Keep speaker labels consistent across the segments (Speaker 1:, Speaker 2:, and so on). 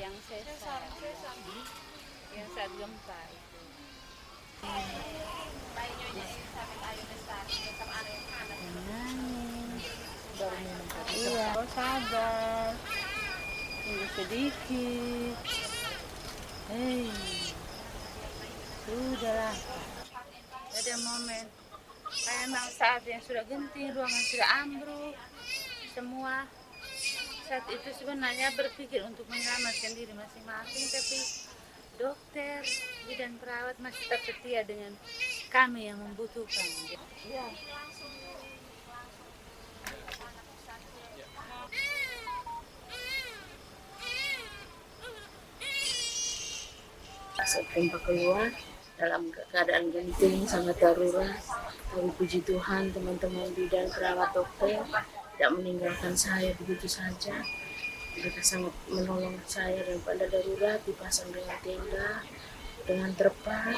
Speaker 1: yang sesar, yang saat gempa itu. Nangis, baru minum tadi. Iya, oh, sabar, tunggu sedikit. Hei, sudahlah. Ada momen, memang saat yang sudah genting, ruangan sudah ambruk, semua. Saat itu sebenarnya berpikir untuk menyelamatkan diri masing-masing, tapi dokter, bidan perawat masih tetap setia dengan kami yang membutuhkan. Ya.
Speaker 2: Saat gempa keluar dalam keadaan genting sangat darurat, tapi puji Tuhan teman-teman bidan perawat dokter tidak meninggalkan saya begitu saja. Mereka sangat menolong saya dan pada darurat dipasang dengan tenda dengan terpal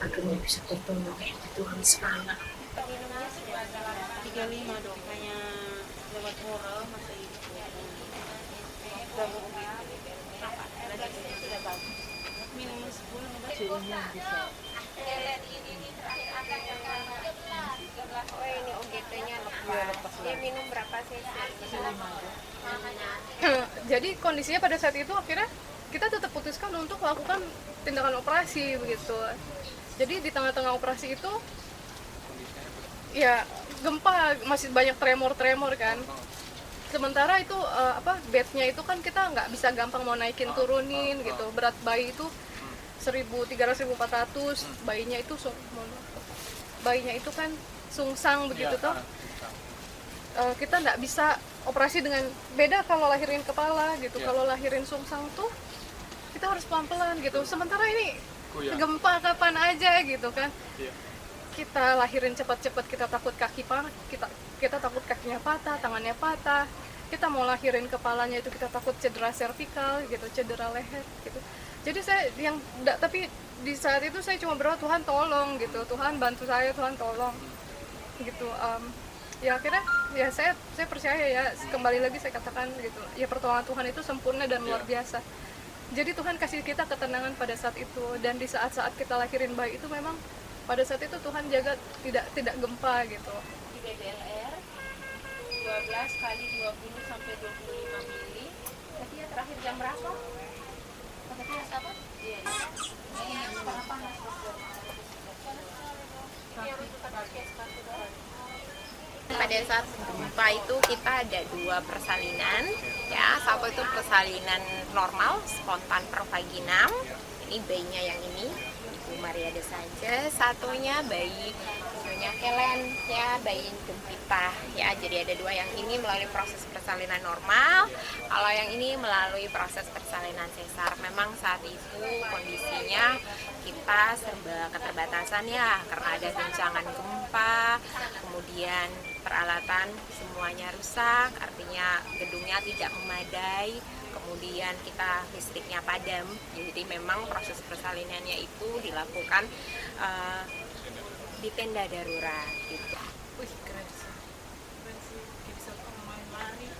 Speaker 2: akhirnya bisa tertolong. Puji Tuhan sekali.
Speaker 1: 35 dong, hanya lewat moral masih sudah bagus. Minum 10 suhunya bisa.
Speaker 3: Oh ini OGT-nya lepas. Dia minum berapa cc?
Speaker 4: Jadi kondisinya pada saat itu akhirnya kita tetap putuskan untuk melakukan tindakan operasi begitu. Jadi di tengah-tengah operasi itu ya gempa, masih banyak tremor kan. Sementara itu bednya itu kan kita nggak bisa gampang mau naikin turunin gitu. Berat bayi itu 1.300-1.400, bayinya itu kan sungsang begitu toh. Kita nggak bisa operasi dengan beda kalau lahirin kepala gitu. Kalau lahirin sungsang tuh kita harus pelan-pelan gitu. Sementara ini gempa kapan aja gitu kan. Kita lahirin cepat-cepat, kita takut kita takut kakinya patah, tangannya patah. Kita mau lahirin kepalanya itu kita takut cedera servikal gitu, cedera leher gitu. Jadi tapi di saat itu saya cuma berdoa, Tuhan tolong gitu, Tuhan bantu saya, Tuhan tolong gitu. Ya akhirnya ya saya percaya ya, kembali lagi saya katakan gitu, ya pertolongan Tuhan itu sempurna dan luar biasa. Jadi Tuhan kasih kita ketenangan pada saat itu, dan di saat-saat kita lahirin bayi itu memang pada saat itu Tuhan jaga tidak gempa gitu.
Speaker 1: Di BBLR 12 kali 20 sampai 25 mili. Tapi ya terakhir jam berapa? Katanya apa? Iya.
Speaker 3: Pada saat gempa itu kita ada 2 persalinan, ya. Satu itu persalinan normal, spontan pervaginam. Ini bayinya yang ini, Ibu Mariada saja. Satunya bayi Nyonya Helen, ya, bayi Gempita, ya. Jadi ada 2, yang ini melalui proses persalinan normal, kalau yang ini melalui proses persalinan sesar. Memang saat itu kondisinya kita serba keterbatasan ya, karena ada guncangan gempa, kemudian peralatan semuanya rusak, artinya gedungnya tidak memadai, kemudian kita listriknya padam. Jadi memang proses persalinannya itu dilakukan di tenda darurat gitu.
Speaker 4: Wih, keren sih. Bisa main-lari,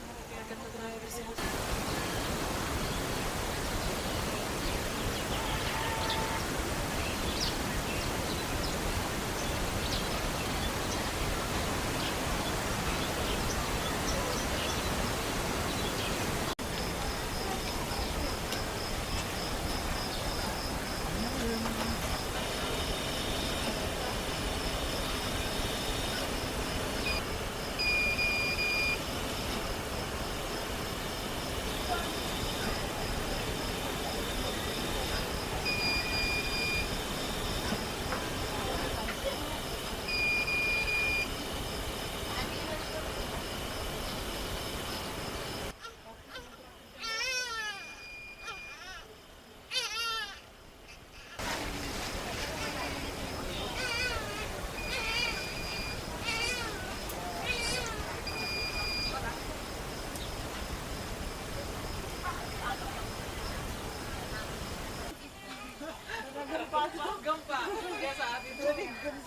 Speaker 4: gempa. Ya saat itu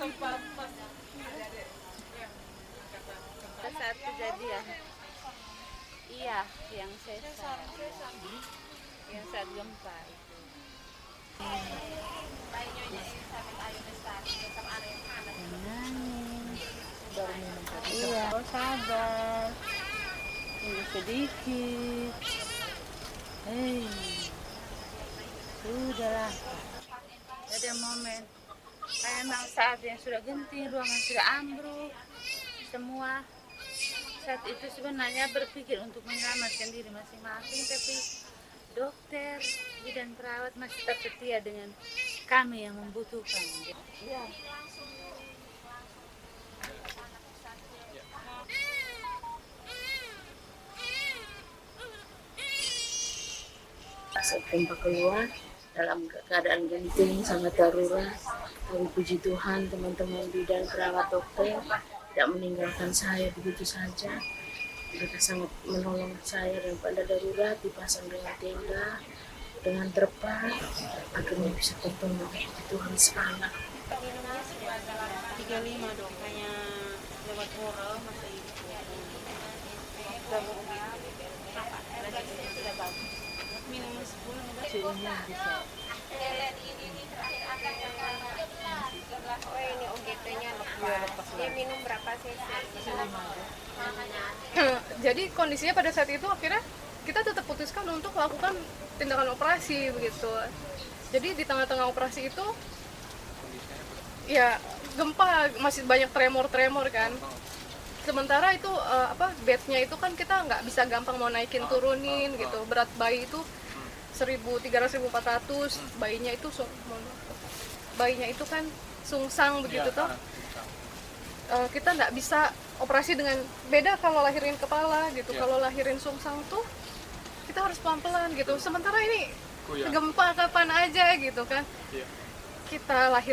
Speaker 4: sempat pas
Speaker 1: Saat kejadian. Iya, yang sesar. yang saat gempa itu. Nangis. Iya, oh, sabar. Tunggu sedikit. Hei, sudahlah. Ada momen. Memang saat yang sudah genting, ruangan sudah ambruk, semua. Saat itu sebenarnya berpikir untuk menyelamatkan diri masing-masing, tapi dokter, bidan perawat masih tetap setia dengan kami yang membutuhkan. Ya.
Speaker 2: Saat gempa keluar dalam keadaan genting sangat darurat, tapi puji Tuhan teman-teman bidan perawat dokter tidak meninggalkan saya begitu saja. Mereka sangat menolong saya dan pada darurat dipasang dengan tenda dengan terpal akhirnya bisa tertolong. Puji Tuhan sekali.
Speaker 1: 35 dong, hanya lewat oral masih sudah bagus. Minum 10 suhunya bisa.
Speaker 3: Oh ini OGT-nya lepas. Dia minum berapa cc?
Speaker 4: Jadi kondisinya pada saat itu akhirnya kita tetap putuskan untuk melakukan tindakan operasi begitu. Jadi di tengah-tengah operasi itu ya gempa, masih banyak tremor kan. Sementara itu bednya itu kan kita nggak bisa gampang mau naikin turunin gitu. Berat bayi itu 1.300-1.400, bayinya itu kan sungsang begitu toh. Kita nggak bisa operasi dengan beda kalau lahirin kepala gitu. Kalau lahirin sungsang tuh kita harus pelan-pelan gitu. Sementara ini gempa kapan aja gitu kan. Kita lahir